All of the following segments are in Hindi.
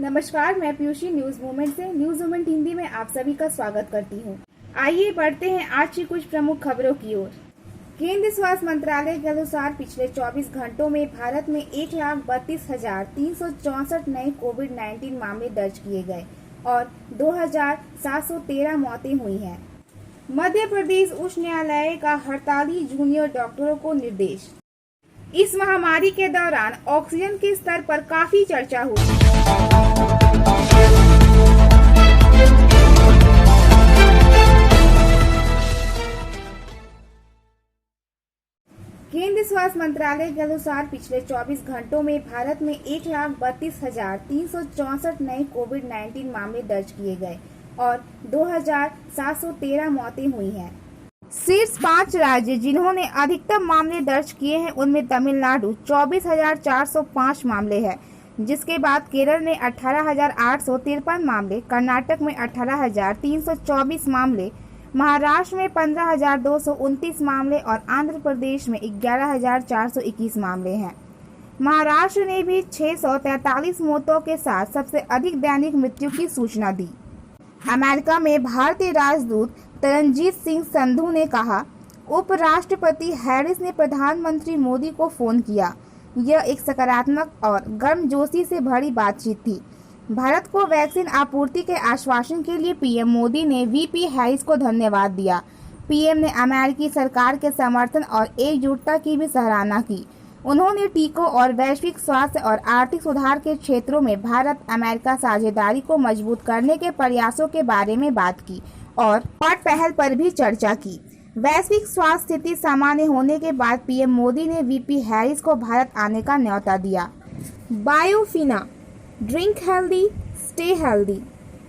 नमस्कार, मैं पीयूषी न्यूज मूवमेंट से न्यूज मूवमेंट हिंदी में आप सभी का स्वागत करती हूँ। आइए बढ़ते हैं आज की कुछ प्रमुख खबरों की ओर। केंद्रीय स्वास्थ्य मंत्रालय के अनुसार पिछले 24 घंटों में भारत में 1,32,364 नए कोविड-19 मामले दर्ज किए गए और 2,713 मौतें हुई हैं। मध्य प्रदेश उच्च न्यायालय का हड़ताली जूनियर डॉक्टरों को निर्देश। इस महामारी के दौरान ऑक्सीजन के स्तर पर काफी चर्चा हुई। केंद्रीय स्वास्थ्य मंत्रालय के अनुसार पिछले 24 घंटों में भारत में 1,32,364 नए कोविड-19 मामले दर्ज किए गए और 2,713 मौतें हुई हैं। शीर्ष 5 राज्य जिन्होंने अधिकतम मामले दर्ज किए हैं उनमें तमिलनाडु 24,405 मामले हैं, जिसके बाद केरल में 18,853 मामले, कर्नाटक में 18,324 मामले, महाराष्ट्र में 15,229 मामले और आंध्र प्रदेश में 11,421 मामले हैं। महाराष्ट्र ने भी 643 मौतों के साथ सबसे अधिक दैनिक मृत्यु की सूचना दी। अमेरिका में भारतीय राजदूत तरनजीत सिंह संधू ने कहा, उपराष्ट्रपति हैरिस ने प्रधानमंत्री मोदी को फोन किया। यह एक सकारात्मक और गर्मजोशी से भरी बातचीत थी। भारत को वैक्सीन आपूर्ति के आश्वासन के लिए पीएम मोदी ने वीपी हैरिस को धन्यवाद दिया। पीएम ने अमेरिकी सरकार के समर्थन और एकजुटता की भी सराहना की। उन्होंने टीकों और वैश्विक स्वास्थ्य और आर्थिक सुधार के क्षेत्रों में भारत अमेरिका साझेदारी को मजबूत करने के प्रयासों के बारे में बात की और पहल पर भी चर्चा की। वैश्विक स्वास्थ्य स्थिति सामान्य होने के बाद पीएम मोदी ने वीपी हैरिस को भारत आने का न्योता दिया। Biofina, drink healthy, stay healthy,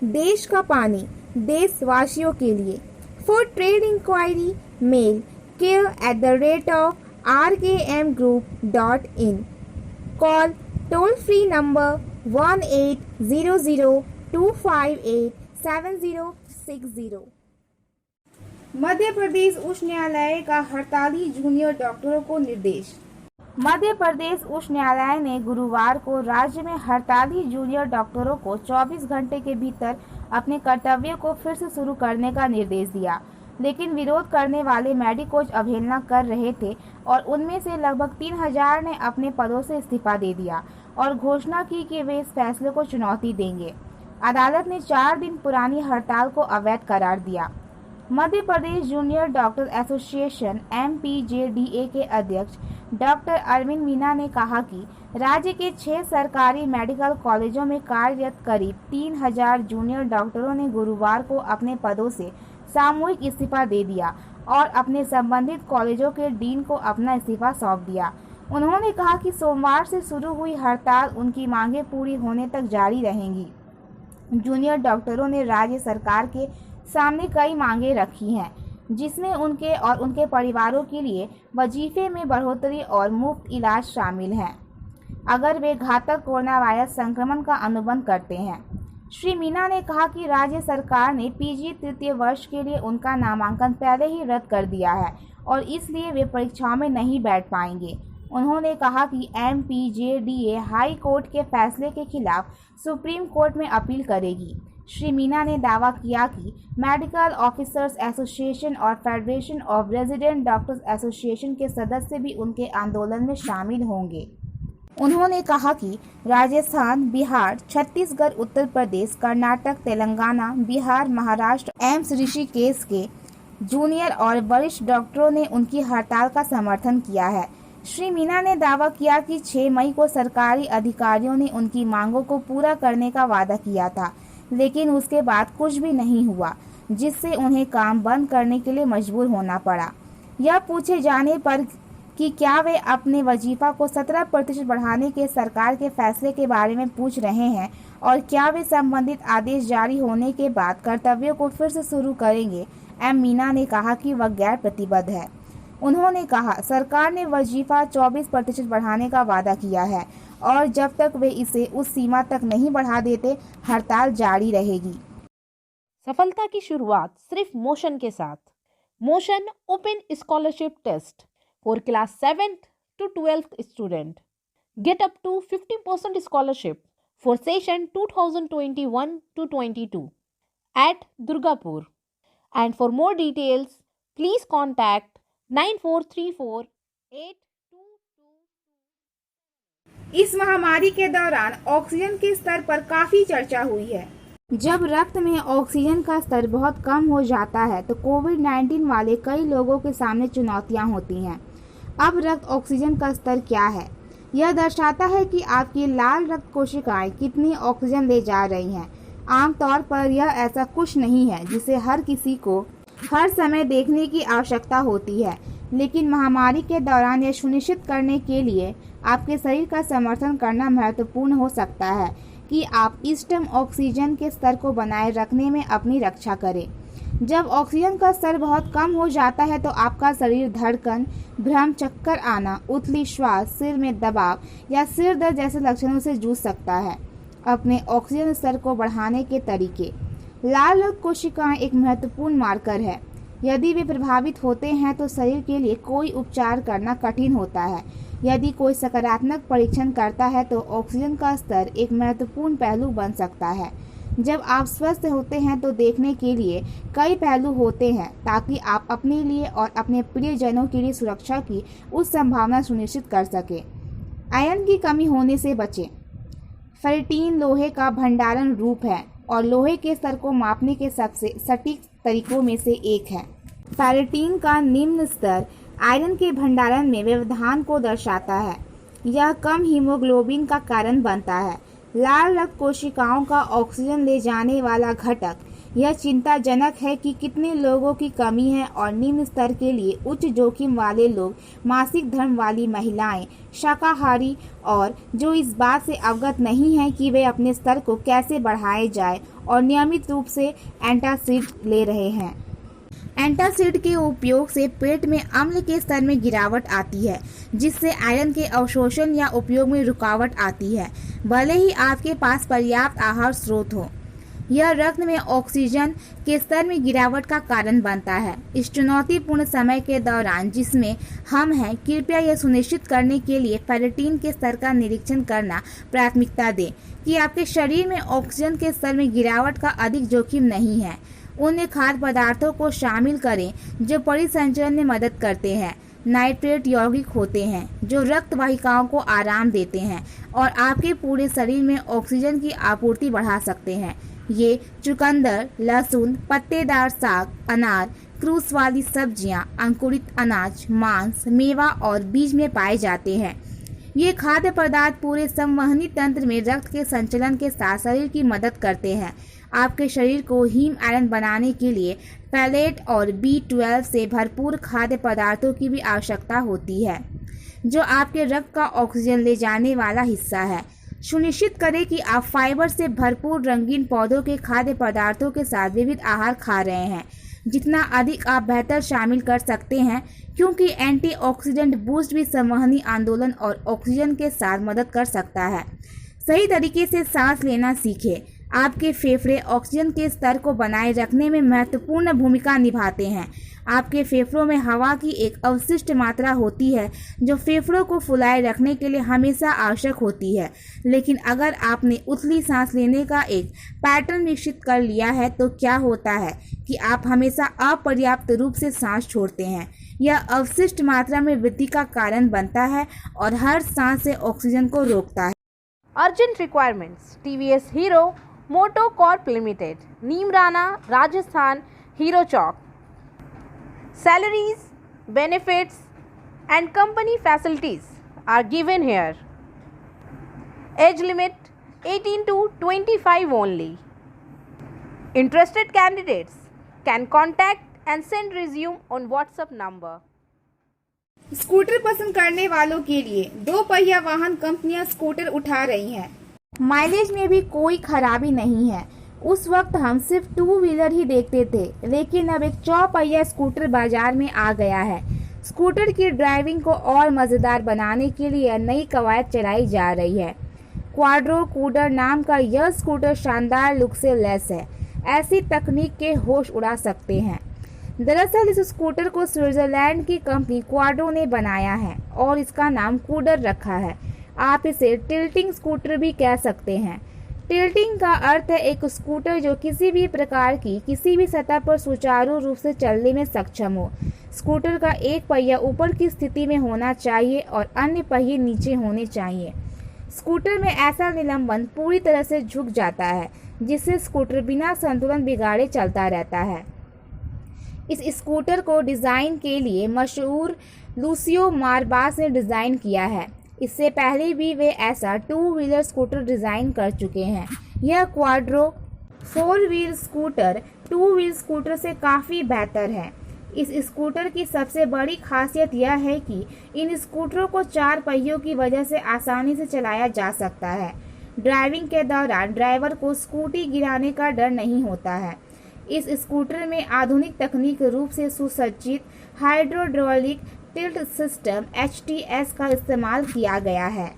देश का पानी देशवासियों के लिए। For trade inquiry mail care@rkmgroup.in। Call toll free number 1800-258-7060। Madhya Pradesh उच्च न्यायालय का हड़ताली जूनियर डॉक्टरों को निर्देश। मध्य प्रदेश उच्च न्यायालय ने गुरुवार को राज्य में हड़ताली जूनियर डॉक्टरों को 24 घंटे के भीतर अपने कर्तव्यों को फिर से शुरू करने का निर्देश दिया, लेकिन विरोध करने वाले मेडिकोज अवहेलना कर रहे थे और उनमें से लगभग 3,000 ने अपने पदों से इस्तीफा दे दिया और घोषणा की कि वे इस फैसले को चुनौती देंगे। अदालत ने 4 दिन पुरानी हड़ताल को अवैध करार दिया। Madhya Pradesh junior doctor association MPJDA के अध्यक्ष डॉक्टर अरविंद मीना ने कहा कि राज्य के 6 सरकारी मेडिकल कॉलेजों में कार्यरत करीब 3,000 जूनियर डॉक्टरों ने गुरुवार को अपने पदों से सामूहिक इस्तीफा दे दिया और अपने संबंधित कॉलेजों के डीन को अपना इस्तीफा सौंप दिया। उन्होंने कहा कि सोमवार से शुरू हुई हड़ताल उनकी मांगें पूरी होने तक जारी रहेंगी। जूनियर डॉक्टरों ने राज्य सरकार के सामने कई मांगें रखी हैं, जिसमें उनके और उनके परिवारों के लिए वजीफे में बढ़ोतरी और मुफ्त इलाज शामिल हैं, अगर वे घातक कोरोना वायरस संक्रमण का अनुबंध करते हैं। श्री मीना ने कहा कि राज्य सरकार ने पीजी तृतीय वर्ष के लिए उनका नामांकन पहले ही रद्द कर दिया है और इसलिए वे परीक्षाओं में नहीं बैठ पाएंगे। उन्होंने कहा कि MPJDA हाई कोर्ट के फैसले के खिलाफ सुप्रीम कोर्ट में अपील करेगी। श्री मीना ने दावा किया कि मेडिकल ऑफिसर्स एसोसिएशन और federation of resident doctors association के सदस्य भी उनके आंदोलन में शामिल होंगे। उन्होंने कहा कि राजस्थान, बिहार, छत्तीसगढ़, उत्तर प्रदेश, कर्नाटक, तेलंगाना, बिहार, महाराष्ट्र, एम्स ऋषिकेश के जूनियर और वरिष्ठ डॉक्टरों ने उनकी हड़ताल का समर्थन किया है। श्री मीना ने दावा किया कि 6 मई को सरकारी अधिकारियों ने उनकी मांगों को पूरा करने का वादा किया था, लेकिन उसके बाद कुछ भी नहीं हुआ, जिससे उन्हें काम बंद करने के लिए मजबूर होना पड़ा। यह पूछे जाने पर कि क्या वे अपने वजीफा को 17% बढ़ाने के सरकार के फैसले के बारे में पूछ रहे हैं और क्या वे संबंधित आदेश जारी होने के बाद कर्तव्यों को फिर से शुरू करेंगे, एम मीना ने कहा कि वह गैर प्रतिबद्ध है। उन्होंने कहा, सरकार ने वजीफा 24% बढ़ाने का वादा किया है और जब तक वे इसे उस सीमा तक नहीं बढ़ा देते, हड़ताल जारी रहेगी। सफलता की शुरुआत सिर्फ मोशन के साथ। Motion open scholarship test for class 7th to 12th student. Get up to 50% scholarship for session 2021 to 22 at Durgapur. And for more details, please contact 94348222। इस महामारी के दौरान ऑक्सीजन के स्तर पर काफी चर्चा हुई है। जब रक्त में ऑक्सीजन का स्तर बहुत कम हो जाता है तो कोविड-19 वाले कई लोगों के सामने चुनौतियां होती हैं। अब रक्त ऑक्सीजन का स्तर क्या है? यह दर्शाता है कि आपकी लाल रक्त कोशिकाएं कितनी ऑक्सीजन ले जा रही हैं। आमतौर पर यह ऐसा कुछ नहीं है जिसे हर किसी को हर समय देखने की आवश्यकता होती है, लेकिन महामारी के दौरान यह सुनिश्चित करने के लिए आपके शरीर का समर्थन करना महत्वपूर्ण हो सकता है कि आप इष्टतम ऑक्सीजन के स्तर को बनाए रखने में अपनी रक्षा करें। जब ऑक्सीजन का स्तर बहुत कम हो जाता है तो आपका शरीर धड़कन, भ्रम, चक्कर आना, उथली श्वास, सिर में दबाव या सिर दर्द जैसे लक्षणों से जूझ सकता है। अपने ऑक्सीजन स्तर को बढ़ाने के तरीके। लाल रक्त कोशिकाएं एक महत्वपूर्ण मार्कर है। यदि वे प्रभावित होते हैं तो शरीर के लिए कोई उपचार करना कठिन होता है। यदि कोई सकारात्मक परीक्षण करता है तो ऑक्सीजन का स्तर एक महत्वपूर्ण पहलू बन सकता है। जब आप स्वस्थ होते हैं तो देखने के लिए कई पहलू होते हैं ताकि आप अपने लिए और अपने प्रियजनों के लिए सुरक्षा की उस संभावना सुनिश्चित कर सकें। आयरन की कमी होने से बचें। फेरिटीन लोहे का भंडारण रूप है और लोहे के स्तर को मापने के सबसे सटीक तरीकों में से एक है। फेरिटीन का निम्न स्तर आयरन के भंडारण में व्यवधान को दर्शाता है। यह कम हीमोग्लोबिन का कारण बनता है। लाल रक्त कोशिकाओं का ऑक्सीजन ले जाने वाला घटक। यह चिंताजनक है कि कितने लोगों की कमी है और निम्न स्तर के लिए उच्च जोखिम वाले लोग, मासिक धर्म वाली महिलाएं, शाकाहारी और जो इस बात से अवगत नहीं हैं कि वे अपने स्तर को कैसे बढ़ाए जाए और नियमित रूप से एंटासिड ले रहे हैं। एंटासिड के उपयोग से पेट में अम्ल के स्तर में गिरावट आती है, जिससे आयरन के अवशोषण या उपयोग में रुकावट आती है, भले ही आपके पास पर्याप्त आहार स्रोत हो। यह रक्त में ऑक्सीजन के स्तर में गिरावट का कारण बनता है। इस चुनौतीपूर्ण समय के दौरान जिसमें हम हैं, कृपया यह सुनिश्चित करने के लिए फेरिटीन के स्तर का निरीक्षण करना प्राथमिकता दें कि आपके शरीर में ऑक्सीजन के स्तर में गिरावट का अधिक जोखिम नहीं है। उन खाद्य पदार्थों को शामिल करें जो परिसंचरण में मदद करते हैं। नाइट्रेट यौगिक होते हैं जो रक्त वाहिकाओं को आराम देते हैं और आपके पूरे शरीर में ऑक्सीजन की आपूर्ति बढ़ा सकते हैं। ये चुकंदर, लहसुन, पत्तेदार साग, अनार, क्रूस वाली सब्जियां, अंकुरित अनाज, मांस, मेवा और बीज में पाए जाते हैं। ये खाद्य पदार्थ पूरे संवहनी तंत्र में रक्त के संचलन के साथ शरीर की मदद करते हैं। आपके शरीर को हीम आयरन बनाने के लिए पैलेट और B12 से भरपूर खाद्य पदार्थों की भी आवश्यकता होती है, जो आपके रक्त का ऑक्सीजन ले जाने वाला हिस्सा है। सुनिश्चित करें कि आप फाइबर से भरपूर रंगीन पौधों के खाद्य पदार्थों के साथ विविध आहार खा रहे हैं। जितना अधिक आप बेहतर शामिल कर सकते हैं, क्योंकि एंटीऑक्सीडेंट बूस्ट भी संवहनी आंदोलन और ऑक्सीजन के साथ मदद कर सकता है। सही तरीके से सांस लेना सीखें। आपके फेफड़े ऑक्सीजन के स्तर को बनाए रखने में महत्वपूर्ण भूमिका निभाते हैं। आपके फेफड़ों में हवा की एक अवशिष्ट मात्रा होती है जो फेफड़ों को फुलाए रखने के लिए हमेशा आवश्यक होती है। लेकिन अगर आपने उथली सांस लेने का एक पैटर्न विकसित कर लिया है तो क्या होता है कि आप हमेशा अपर्याप्त रूप से सांस छोड़ते हैं। यह अवशिष्ट मात्रा में वृद्धि का कारण बनता है और हर सांस से ऑक्सीजन को रोकता है। Urgent requirements: TVS Hero Moto Corp Limited, Neemrana, Rajasthan, Hero Chowk. Salaries, benefits and company facilities are given here. Age limit 18 to 25 only. Interested candidates can contact and send resume on WhatsApp number. Scooter पसंद करने वालों के लिए 2 पहिया वाहन कंपनियां स्कूटर उठा रही हैं। माइलेज में भी कोई खराबी नहीं है। उस वक्त हम सिर्फ 2 व्हीलर ही देखते थे, लेकिन अब एक 4 पहिया स्कूटर बाजार में आ गया है। स्कूटर की ड्राइविंग को और मज़ेदार बनाने के लिए नई कवायद चलाई जा रही है। क्वाड्रो कूडर नाम का यह स्कूटर शानदार लुक से लैस है। ऐसी तकनीक के होश उड़ा सकते हैं। दरअसल इस स्कूटर को स्विट्जरलैंड की कंपनी क्वाड्रो ने बनाया है और इसका नाम कूडर रखा है। आप इसे टिल्टिंग स्कूटर भी कह सकते हैं। टिल्टिंग का अर्थ है एक स्कूटर जो किसी भी प्रकार की किसी भी सतह पर सुचारू रूप से चलने में सक्षम हो। स्कूटर का एक पहिया ऊपर की स्थिति में होना चाहिए और अन्य पहिए नीचे होने चाहिए। स्कूटर में ऐसा निलंबन पूरी तरह से झुक जाता है जिससे स्कूटर बिना संतुलन बिगाड़े चलता रहता है। इस स्कूटर को डिज़ाइन के लिए मशहूर लूसियो मार्बास ने डिज़ाइन किया है। इससे पहले भी वे ऐसा 2 व्हीलर स्कूटर डिज़ाइन कर चुके हैं। यह Quadro 4 wheel scooter 2 wheel scooter से काफ़ी बेहतर है। इस स्कूटर की सबसे बड़ी खासियत यह है कि इन स्कूटरों को 4 पहियों की वजह से आसानी से चलाया जा सकता है। ड्राइविंग के दौरान ड्राइवर को स्कूटी गिराने का डर नहीं होता है। इस स्कूटर में आधुनिक तकनीक रूप से सुसज्जित हाइड्रोड्रोलिक टिल्ट सिस्टम HTS का इस्तेमाल किया गया है।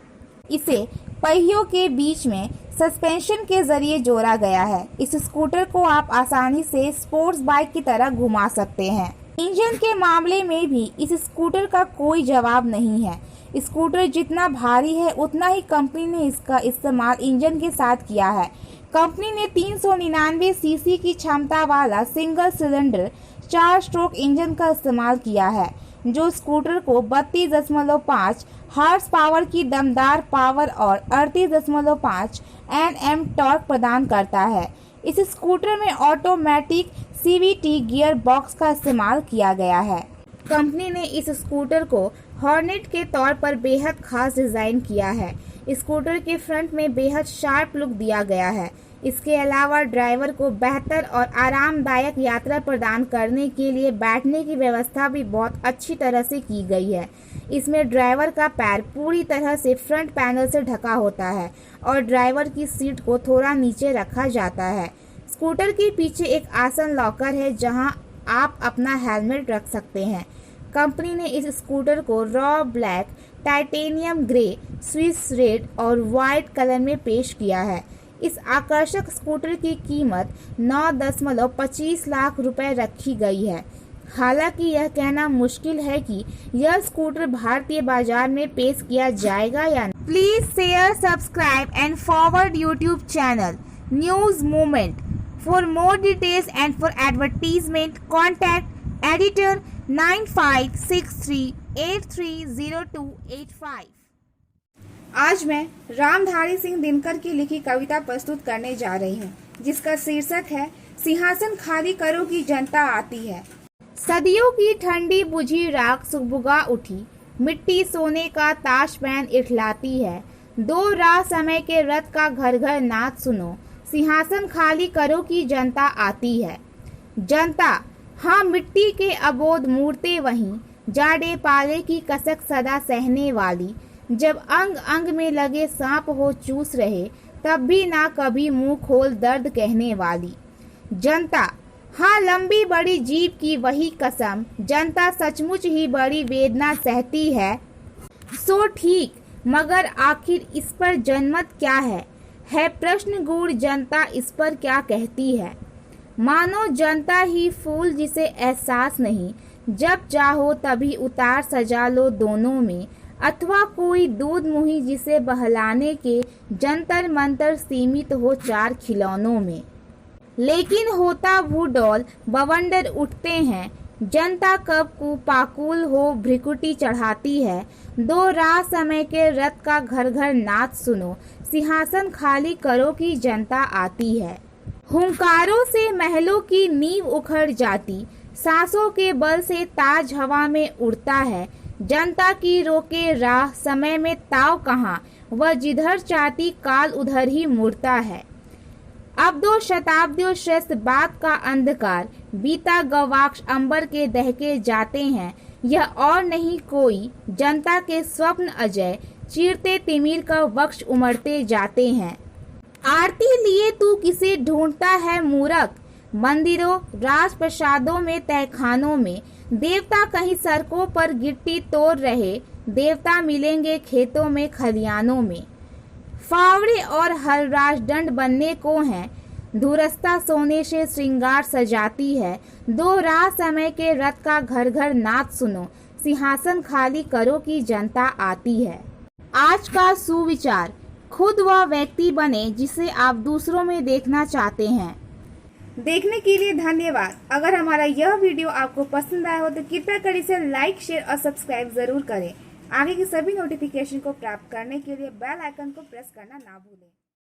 इसे पहियों के बीच में सस्पेंशन के जरिए जोड़ा गया है। इस स्कूटर को आप आसानी से स्पोर्ट्स बाइक की तरह घुमा सकते हैं। इंजन के मामले में भी इस स्कूटर का कोई जवाब नहीं है। स्कूटर जितना भारी है उतना ही कंपनी ने इसका इस्तेमाल इंजन के साथ किया है। कंपनी ने 399 सीसी की क्षमता वाला सिंगल सिलेंडर 4 स्ट्रोक इंजन का इस्तेमाल किया है जो स्कूटर को 32.5 हॉर्स पावर की दमदार पावर और 38.5 Nm टॉर्क प्रदान करता है। इस स्कूटर में ऑटोमेटिक CVT गियर बॉक्स का इस्तेमाल किया गया है। कंपनी ने इस स्कूटर को हॉर्नेट के तौर पर बेहद खास डिज़ाइन किया है। स्कूटर के फ्रंट में बेहद शार्प लुक दिया गया है। इसके अलावा ड्राइवर को बेहतर और आरामदायक यात्रा प्रदान करने के लिए बैठने की व्यवस्था भी बहुत अच्छी तरह से की गई है। इसमें ड्राइवर का पैर पूरी तरह से फ्रंट पैनल से ढका होता है और ड्राइवर की सीट को थोड़ा नीचे रखा जाता है। स्कूटर के पीछे एक आसन लॉकर है जहां आप अपना हेलमेट रख सकते हैं। कंपनी ने इस स्कूटर को raw black, titanium grey, Swiss red और वाइट कलर में पेश किया है। इस आकर्षक स्कूटर की कीमत 9.25 लाख रुपए रखी गई है। हालांकि यह कहना मुश्किल है कि यह स्कूटर भारतीय बाजार में पेश किया जाएगा या नहीं। Please share, subscribe and forward YouTube channel news moment. For more details and for advertisement contact editor 9563830285। आज मैं रामधारी सिंह दिनकर की लिखी कविता प्रस्तुत करने जा रही हूँ जिसका शीर्षक है सिंहासन खाली करो की जनता आती है। सदियों की ठंडी बुझी राख सुबुगा उठी, मिट्टी सोने का ताश पहन इठलाती है। 2 राह समय के रथ का घर घर नाद सुनो, सिंहासन खाली करो की जनता आती है। जनता, हाँ मिट्टी के अबोध मूर्ते वहीं, जाड़े पाले की कसक सदा सहने वाली। जब अंग अंग में लगे सांप हो चूस रहे, तब भी ना कभी मुंह खोल दर्द कहने वाली। जनता, हाँ लंबी बड़ी जीभ की वही कसम, जनता सचमुच ही बड़ी वेदना सहती है। सो ठीक, मगर आखिर इस पर जनमत क्या है प्रश्न गूढ़, जनता इस पर क्या कहती है। मानो जनता ही फूल जिसे एहसास नहीं, जब चाहो तभी उतार सजा लो दोनों में। अथवा कोई दूध मुही जिसे बहलाने के जंतर मंतर सीमित हो 4 खिलौनों में। लेकिन होता भूडौल बवंडर उठते हैं, जनता कब को पाकुल हो भ्रिकुटी चढ़ाती है। 2 राह समय के रथ का घर घर नाद सुनो, सिंहासन खाली करो की जनता आती है। हुंकारों से महलों की नींव उखड़ जाती, सांसों के बल से ताज हवा में उड़ता है। जनता की रोके राह समय में ताव कहाँ, वह जिधर चाहती काल उधर ही मुड़ता है। अब 2 शताब्दियों श्रेष्ठ बात का अंधकार, बीता गवाक्ष अंबर के दहके जाते हैं। यह और नहीं कोई जनता के स्वप्न अजय, चीरते तिमिर का वक्ष उमड़ते जाते हैं। आरती लिए तू किसे ढूंढता है मूरख, मंदिरों राज प्रसादों में तहखानों में। देवता कहीं सड़कों पर गिट्टी तोड़ रहे, देवता मिलेंगे खेतों में खलियानों में। फावड़े और हर राजदंड बनने को हैं, धुरस्ता सोने से श्रृंगार सजाती है। 2 राह समय के रथ का घर घर नाद सुनो, सिंहासन खाली करो की जनता आती है। आज का सुविचार, खुद वह व्यक्ति बने जिसे आप दूसरों में देखना चाहते हैं। देखने के लिए धन्यवाद। अगर हमारा यह वीडियो आपको पसंद आया हो तो कृपया कर इसे लाइक, शेयर और सब्सक्राइब जरूर करें। आगे की सभी नोटिफिकेशन को प्राप्त करने के लिए बेल आइकन को प्रेस करना ना भूलें।